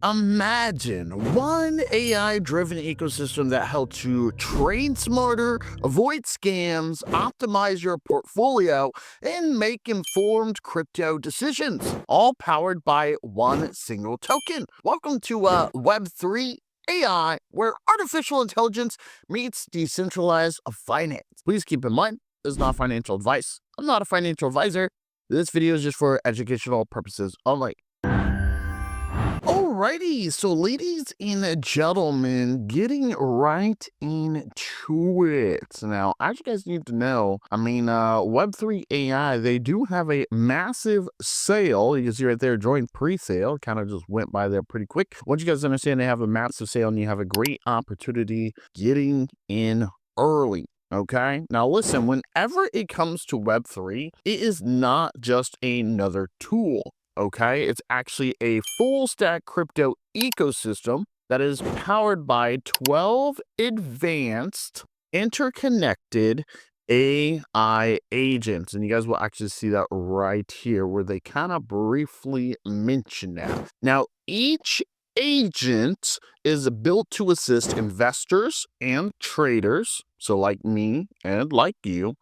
Imagine one AI-driven ecosystem that helps you trade smarter, avoid scams, optimize your portfolio, and make informed crypto decisions, all powered by one single token. Welcome to Web3 AI, where artificial intelligence meets decentralized finance. Please keep in mind, this is not financial advice. I'm not a financial advisor. This video is just for educational purposes only. Alrighty, so ladies and gentlemen, getting right into it. Now, as you guys need to know, Web3 AI, they do have a massive sale. You can see right there, join pre-sale, kind of just went by there pretty quick. Once you guys understand they have a massive sale and you have a great opportunity getting in early. Okay, now listen, whenever it comes to Web3, it is not just another tool. Okay, it's actually a full stack crypto ecosystem that is powered by 12 advanced interconnected AI agents. And you guys will actually see that right here where they kind of briefly mention that. Now, each agent is built to assist investors and traders, so like me and like you,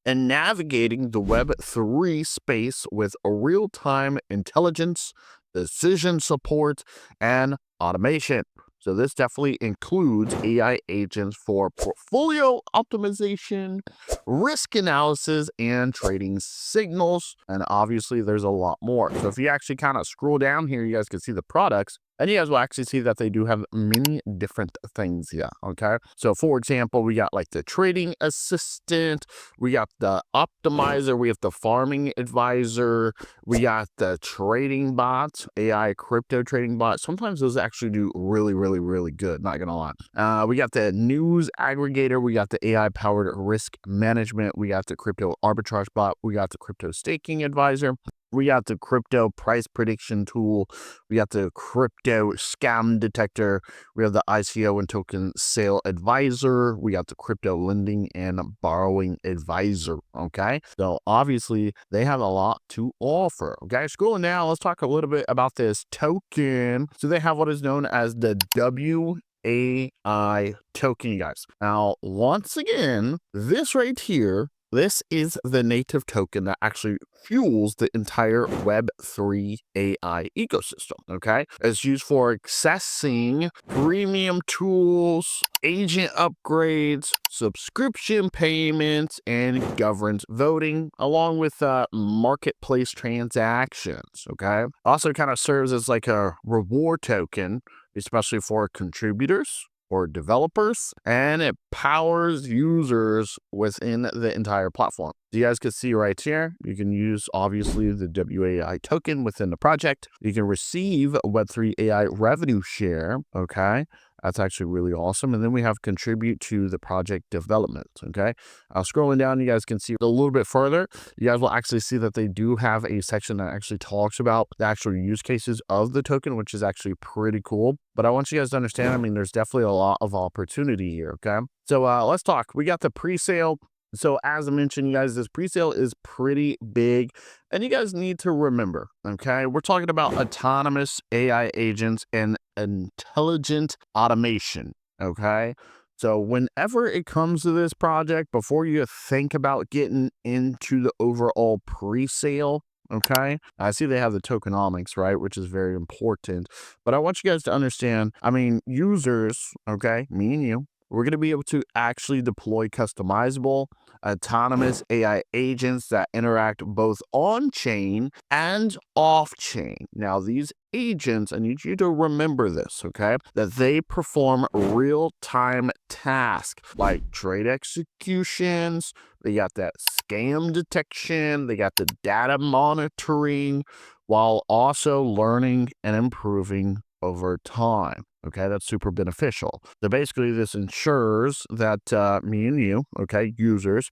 and navigating the Web3 space with a real-time intelligence, decision support, and automation. So this definitely includes AI agents for portfolio optimization, risk analysis, and trading signals. And obviously there's a lot more. So if you actually kind of scroll down here, you guys can see the products. And you guys will actually see that they do have many different things here, okay? So for example, we got like the trading assistant, we got the optimizer, we have the farming advisor, we got the trading bots, AI crypto trading bots. Sometimes those actually do really good, not gonna lie. We got the news aggregator, we got the AI powered risk management, we got the crypto arbitrage bot, we got the crypto staking advisor. We got the crypto price prediction tool. We got the crypto scam detector. We have the ICO and token sale advisor. We got the crypto lending and borrowing advisor. Okay. So obviously they have a lot to offer. Okay. Scrolling down, let's talk a little bit about this token. So they have what is known as the WAI token, you guys. Now, once again, this right here, this is the native token that actually fuels the entire Web3 AI ecosystem, okay? It's used for accessing premium tools, agent upgrades, subscription payments, and governance voting, along with marketplace transactions, okay? Also kind of serves as like a reward token, especially for contributors or developers, and it powers users within the entire platform. You guys can see right here, you can use obviously the WAI token within the project. You can receive a Web3 AI revenue share, okay? That's actually really awesome. And then we have contribute to the project development, okay? Scrolling down, you guys can see a little bit further. You guys will actually see that they do have a section that actually talks about the actual use cases of the token, which is actually pretty cool. But I want you guys to understand, there's definitely a lot of opportunity here, okay? So let's talk. We got the pre-sale. So as I mentioned, you guys, this pre-sale is pretty big, and you guys need to remember, okay, we're talking about autonomous AI agents and intelligent automation, okay? So whenever it comes to this project, before you think about getting into the overall pre-sale, okay, I see they have the tokenomics, right, which is very important, but I want you guys to understand, users, okay, me and you, we're going to be able to actually deploy customizable, autonomous AI agents that interact both on-chain and off-chain. Now, these agents, I need you to remember this, okay, that they perform real-time tasks like trade executions, they got that scam detection, they got the data monitoring, while also learning and improving over time. Okay, that's super beneficial. So basically, this ensures that me and you, okay, users,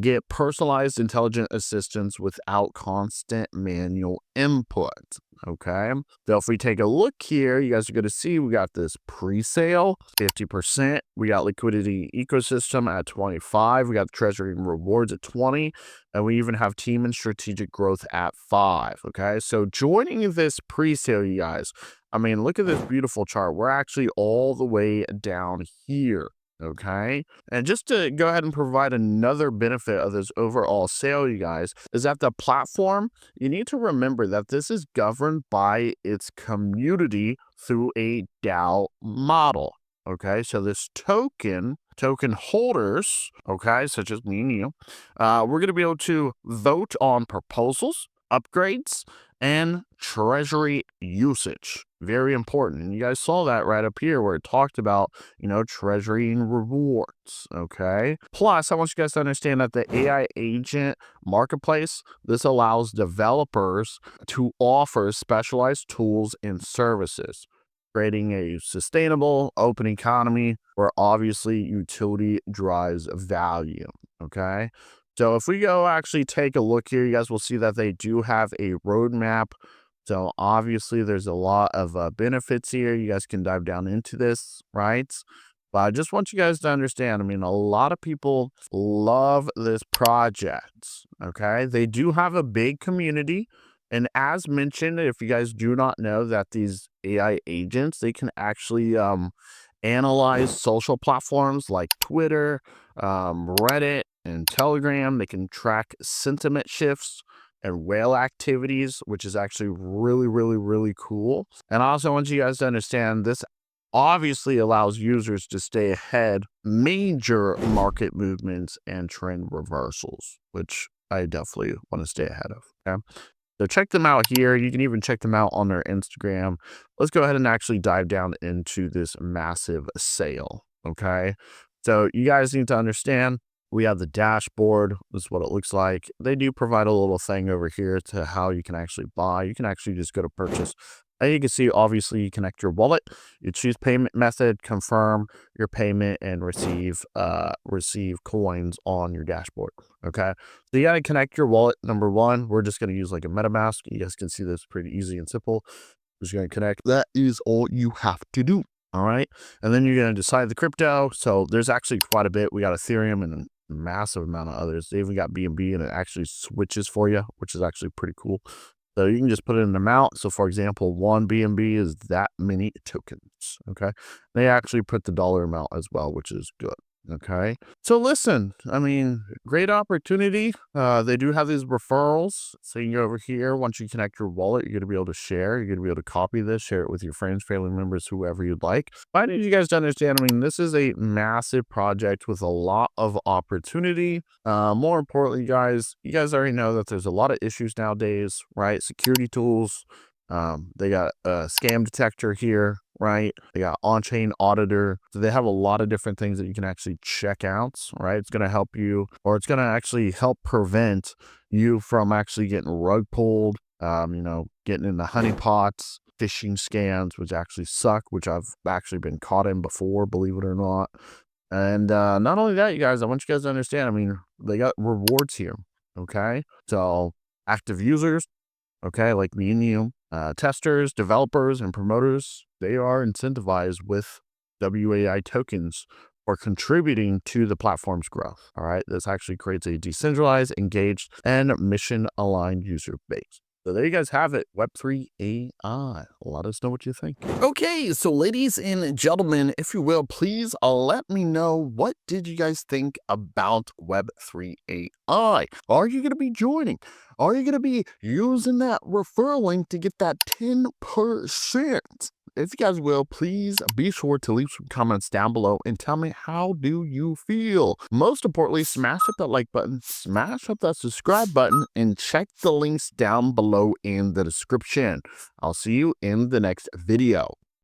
get personalized intelligent assistance without constant manual input. Okay. So if we take a look here, you guys are going to see we got this pre-sale 50%. We got liquidity ecosystem at 25. We got treasury and rewards at 20. And we even have team and strategic growth at 5. Okay. So joining this pre-sale, you guys, I mean, look at this beautiful chart. We're actually all the way down here. Okay. And just to go ahead and provide another benefit of this overall sale, you guys, is that the platform, you need to remember that this is governed by its community through a DAO model. Okay, so this token holders, okay, such as me and you, we're going to be able to vote on proposals, upgrades, and treasury usage. Very important. And you guys saw that right up here where it talked about, treasury and rewards. Okay. Plus, I want you guys to understand that the AI agent marketplace, this allows developers to offer specialized tools and services, creating a sustainable open economy where obviously utility drives value. Okay. So if we go actually take a look here, you guys will see that they do have a roadmap. So obviously there's a lot of benefits here. You guys can dive down into this, right? But I just want you guys to understand, I mean, a lot of people love this project, okay? They do have a big community. And as mentioned, if you guys do not know that these AI agents, they can actually analyze social platforms like Twitter, Reddit, and Telegram. They can track sentiment shifts and whale activities, which is actually really, really, really cool. And I also want you guys to understand this obviously allows users to stay ahead major market movements and trend reversals, which I definitely want to stay ahead of. Okay. So check them out here. You can even check them out on their Instagram. Let's go ahead and actually dive down into this massive sale. Okay. So you guys need to understand we have the dashboard. This is what it looks like. They do provide a little thing over here to how you can actually buy. You can actually just go to purchase. And you can see, obviously, you connect your wallet, you choose payment method, confirm your payment, and receive coins on your dashboard. Okay. So you got to connect your wallet. Number one, we're just going to use like a MetaMask. You guys can see this pretty easy and simple. Just going to connect. That is all you have to do. All right. And then you're going to decide the crypto. So there's actually quite a bit. We got Ethereum and a massive amount of others. They even got BNB and it actually switches for you, which is actually pretty cool. So you can just put in an amount. So for example, one BNB is that many tokens. Okay. They actually put the dollar amount as well, which is good. Okay. So listen, I mean, great opportunity. They do have these referrals. So you can go over here. Once you connect your wallet, you're going to be able to share. You're going to be able to copy this, share it with your friends, family members, whoever you'd like. But I need you guys to understand, I mean, this is a massive project with a lot of opportunity. More importantly, you guys already know that there's a lot of issues nowadays, right? Security tools. They got a scam detector here, right? They got on-chain auditor. So they have a lot of different things that you can actually check out, right? It's going to help you, or it's going to actually help prevent you from actually getting rug pulled, getting in the honeypots, phishing scams, which actually suck, which I've actually been caught in before, believe it or not. And not only that, you guys, I want you guys to understand, I mean, they got rewards here, okay? So active users, okay, like me and you, testers, developers, and promoters, they are incentivized with WAI tokens for contributing to the platform's growth. All right, this actually creates a decentralized, engaged, and mission-aligned user base. So there you guys have it, Web3 AI. Let us know what you think. Okay, so ladies and gentlemen, if you will, please let me know, what did you guys think about Web3 AI? Are you going to be joining? Are you going to be using that referral link to get that 10%? If you guys will, please be sure to leave some comments down below and tell me, how do you feel? Most importantly, smash up that like button, smash up that subscribe button, and check the links down below in the description. I'll see you in the next video.